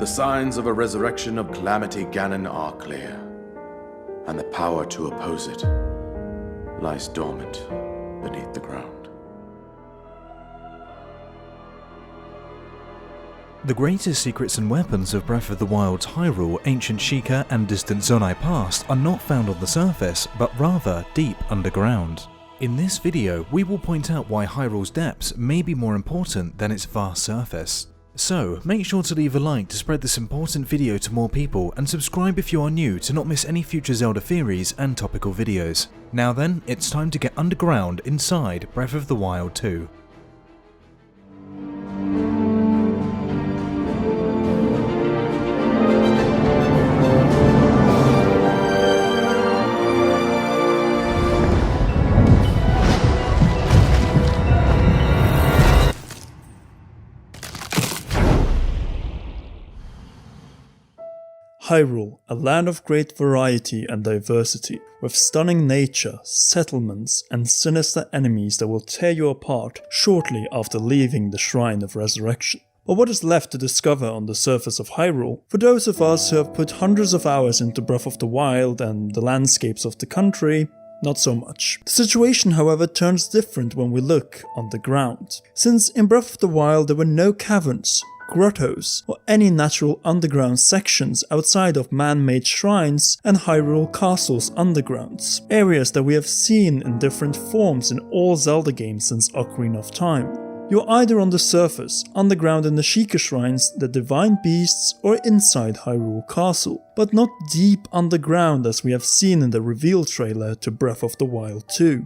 The signs of a resurrection of Calamity Ganon are clear, and the power to oppose it lies dormant beneath the ground. The greatest secrets and weapons of Breath of the Wild's Hyrule, ancient Sheikah and distant Zonai past are not found on the surface, but rather deep underground. In this video, we will point out why Hyrule's depths may be more important than its vast surface. So, make sure to leave a like to spread this important video to more people, and subscribe if you are new to not miss any future Zelda theories and topical videos. Now then, it's time to get underground inside Breath of the Wild 2. Hyrule, a land of great variety and diversity, with stunning nature, settlements, and sinister enemies that will tear you apart shortly after leaving the Shrine of Resurrection. But what is left to discover on the surface of Hyrule? For those of us who have put hundreds of hours into Breath of the Wild and the landscapes of the country, not so much. The situation, however, turns different when we look on the ground. Since in Breath of the Wild there were no caverns, grottos, or any natural underground sections outside of man-made shrines and Hyrule Castle's undergrounds, areas that we have seen in different forms in all Zelda games since Ocarina of Time. You're either on the surface, underground in the Sheikah shrines, the divine beasts, or inside Hyrule Castle, but not deep underground as we have seen in the reveal trailer to Breath of the Wild 2.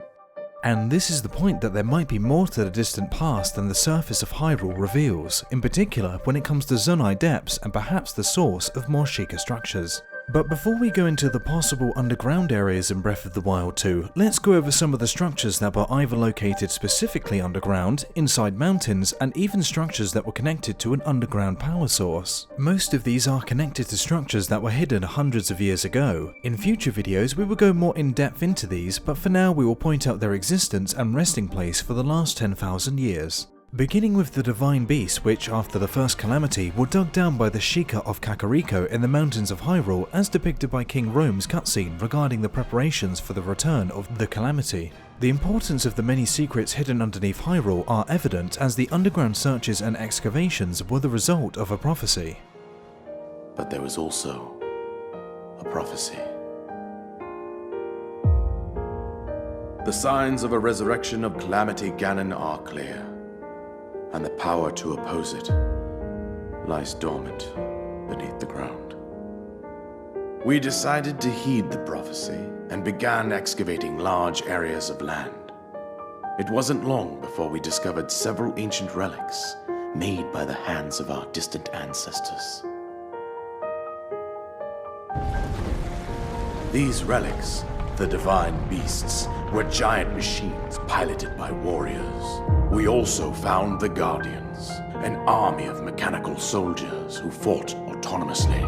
And this is the point that there might be more to the distant past than the surface of Hyrule reveals, in particular when it comes to Zonai depths and perhaps the source of more Sheikah structures. But before we go into the possible underground areas in Breath of the Wild 2, let's go over some of the structures that were either located specifically underground, inside mountains, and even structures that were connected to an underground power source. Most of these are connected to structures that were hidden hundreds of years ago. In future videos we will go more in depth into these, but for now we will point out their existence and resting place for the last 10,000 years. Beginning with the Divine Beasts, which after the first calamity were dug down by the Sheikah of Kakariko in the mountains of Hyrule, as depicted by King Rome's cutscene regarding the preparations for the return of the calamity. The importance of the many secrets hidden underneath Hyrule are evident as the underground searches and excavations were the result of a prophecy. But there was also a prophecy. The signs of a resurrection of Calamity Ganon are clear, and the power to oppose it lies dormant beneath the ground. We decided to heed the prophecy and began excavating large areas of land. It wasn't long before we discovered several ancient relics made by the hands of our distant ancestors. These relics, the Divine Beasts, were giant machines piloted by warriors. We also found the Guardians, an army of mechanical soldiers who fought autonomously.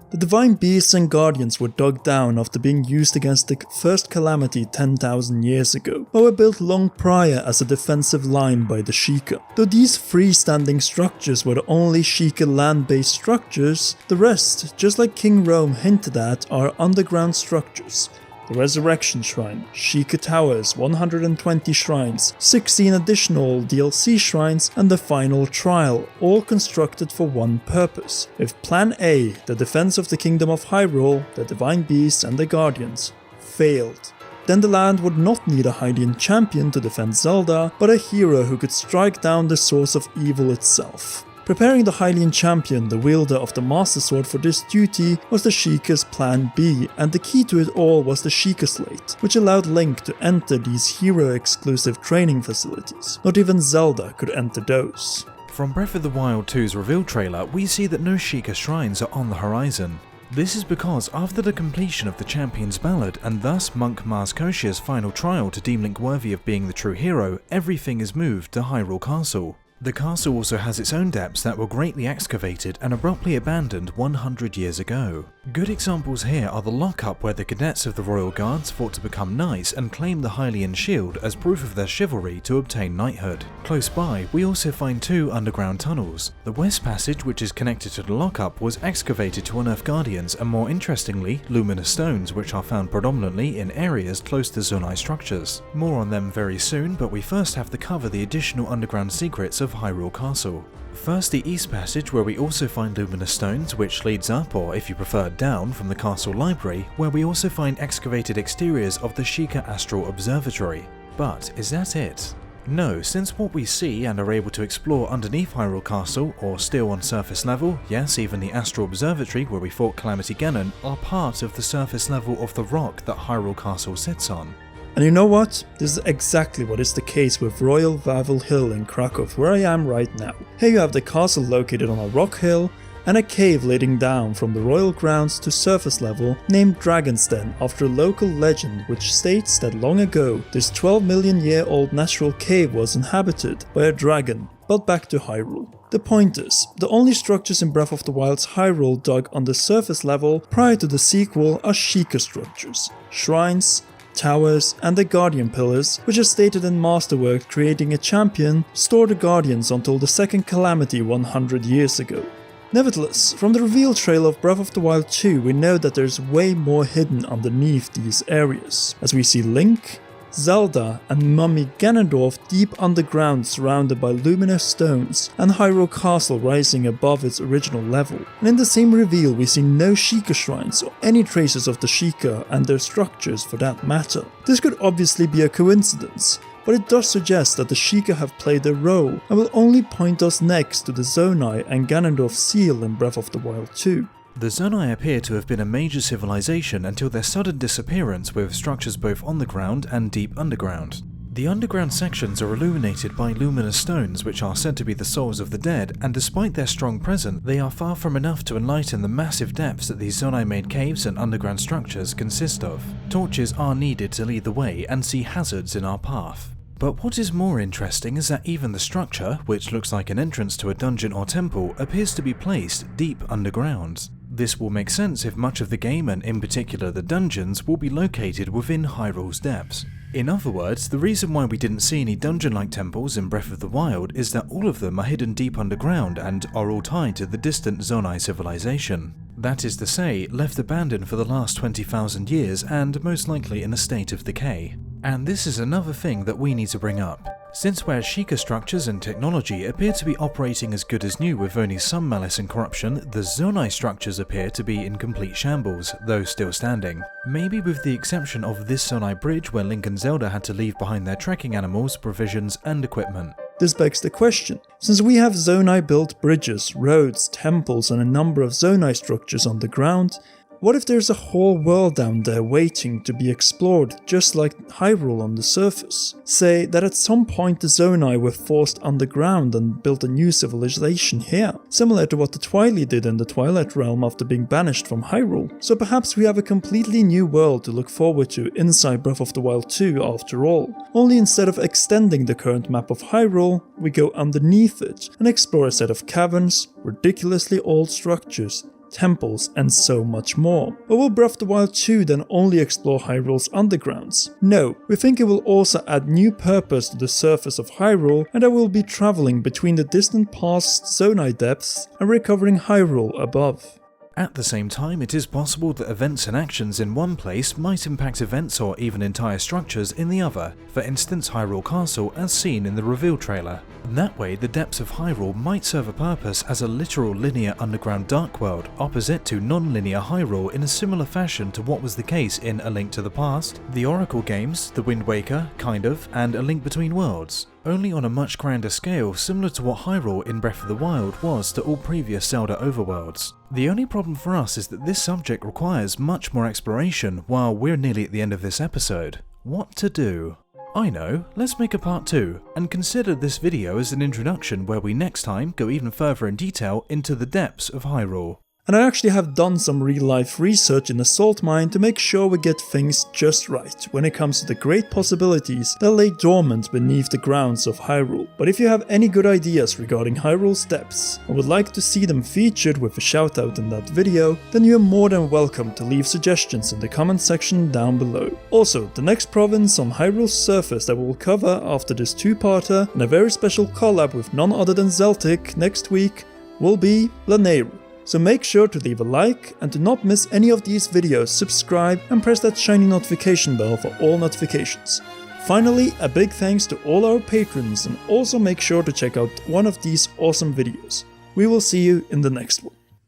The Divine Beasts and Guardians were dug down after being used against the first calamity 10,000 years ago, but were built long prior as a defensive line by the Sheikah. Though these freestanding structures were the only Sheikah land-based structures, the rest, just like King Rome hinted at, are underground structures. The Resurrection Shrine, Sheikah Towers, 120 shrines, 16 additional DLC shrines, and the final trial, all constructed for one purpose, with Plan A, the defense of the Kingdom of Hyrule, the Divine Beasts and the Guardians, failed. Then the land would not need a Hylian champion to defend Zelda, but a hero who could strike down the source of evil itself. Preparing the Hylian champion, the wielder of the Master Sword, for this duty was the Sheikah's Plan B, and the key to it all was the Sheikah Slate, which allowed Link to enter these hero-exclusive training facilities. Not even Zelda could enter those. From Breath of the Wild 2's reveal trailer, we see that no Sheikah shrines are on the horizon. This is because after the completion of the Champion's Ballad, and thus Monk Mars Koshia's final trial to deem Link worthy of being the true hero, everything is moved to Hyrule Castle. The castle also has its own depths that were greatly excavated and abruptly abandoned 100 years ago. Good examples here are the lockup where the cadets of the Royal Guards fought to become knights and claim the Hylian shield as proof of their chivalry to obtain knighthood. Close by, we also find 2 underground tunnels. The west passage, which is connected to the lockup, was excavated to unearth guardians and, more interestingly, luminous stones, which are found predominantly in areas close to Zonai structures. More on them very soon, but we first have to cover the additional underground secrets of Hyrule Castle. First, the east passage, where we also find luminous stones, which leads up, or if you prefer down, from the castle library, where we also find excavated exteriors of the Sheikah Astral Observatory. But is that it? No, since what we see and are able to explore underneath Hyrule Castle, or still on surface level, yes, even the Astral Observatory where we fought Calamity Ganon, are part of the surface level of the rock that Hyrule Castle sits on. And you know what? This is exactly what is the case with Royal Wawel Hill in Krakow, where I am right now. Here you have the castle located on a rock hill, and a cave leading down from the royal grounds to surface level named Dragon's Den, after a local legend which states that long ago this 12 million year old natural cave was inhabited by a dragon. But back to Hyrule. The point is, the only structures in Breath of the Wild's Hyrule dug on the surface level prior to the sequel are Sheikah structures, shrines, towers, and the Guardian Pillars, which are stated in Masterwork creating a champion, store the Guardians until the second Calamity 100 years ago. Nevertheless, from the reveal trailer of Breath of the Wild 2, we know that there's way more hidden underneath these areas, as we see Link, Zelda, and Mummy Ganondorf deep underground surrounded by luminous stones, and Hyrule Castle rising above its original level. And in the same reveal we see no Sheikah shrines or any traces of the Sheikah and their structures for that matter. This could obviously be a coincidence, but it does suggest that the Sheikah have played a role and will only point us next to the Zonai and Ganondorf seal in Breath of the Wild 2. The Zonai appear to have been a major civilization until their sudden disappearance, with structures both on the ground and deep underground. The underground sections are illuminated by luminous stones which are said to be the souls of the dead, and despite their strong presence, they are far from enough to enlighten the massive depths that these Zonai-made caves and underground structures consist of. Torches are needed to lead the way and see hazards in our path. But what is more interesting is that even the structure, which looks like an entrance to a dungeon or temple, appears to be placed deep underground. This will make sense if much of the game, and in particular the dungeons, will be located within Hyrule's depths. In other words, the reason why we didn't see any dungeon-like temples in Breath of the Wild is that all of them are hidden deep underground and are all tied to the distant Zonai civilization. That is to say, left abandoned for the last 20,000 years and most likely in a state of decay. And this is another thing that we need to bring up. Since where Sheikah structures and technology appear to be operating as good as new with only some malice and corruption, the Zonai structures appear to be in complete shambles, though still standing. Maybe with the exception of this Zonai bridge where Link and Zelda had to leave behind their trekking animals, provisions, and equipment. This begs the question, since we have Zonai built bridges, roads, temples, and a number of Zonai structures on the ground, what if there's a whole world down there waiting to be explored, just like Hyrule on the surface? Say that at some point the Zonai were forced underground and built a new civilization here, similar to what the Twilight did in the Twilight Realm after being banished from Hyrule. So perhaps we have a completely new world to look forward to inside Breath of the Wild 2 after all. Only instead of extending the current map of Hyrule, we go underneath it and explore a set of caverns, ridiculously old structures, temples, and so much more. But will Breath of the Wild 2 then only explore Hyrule's undergrounds? No, we think it will also add new purpose to the surface of Hyrule, and I will be traveling between the distant past Zonai depths and recovering Hyrule above. At the same time, it is possible that events and actions in one place might impact events or even entire structures in the other, for instance Hyrule Castle as seen in the reveal trailer. That way, the depths of Hyrule might serve a purpose as a literal linear underground dark world, opposite to non-linear Hyrule in a similar fashion to what was the case in A Link to the Past, the Oracle games, The Wind Waker, kind of, and A Link Between Worlds. Only on a much grander scale, similar to what Hyrule in Breath of the Wild was to all previous Zelda overworlds. The only problem for us is that this subject requires much more exploration while we're nearly at the end of this episode. What to do? I know, let's make a part 2, and consider this video as an introduction where we next time go even further in detail into the depths of Hyrule. And I actually have done some real-life research in the salt mine to make sure we get things just right when it comes to the great possibilities that lay dormant beneath the grounds of Hyrule. But if you have any good ideas regarding Hyrule's depths and would like to see them featured with a shoutout in that video, then you are more than welcome to leave suggestions in the comment section down below. Also, the next province on Hyrule's surface that we will cover after this two-parter and a very special collab with none other than Zeltic next week will be Lanayru. So make sure to leave a like, and to not miss any of these videos, subscribe and press that shiny notification bell for all notifications. Finally, a big thanks to all our patrons, and also make sure to check out one of these awesome videos. We will see you in the next one.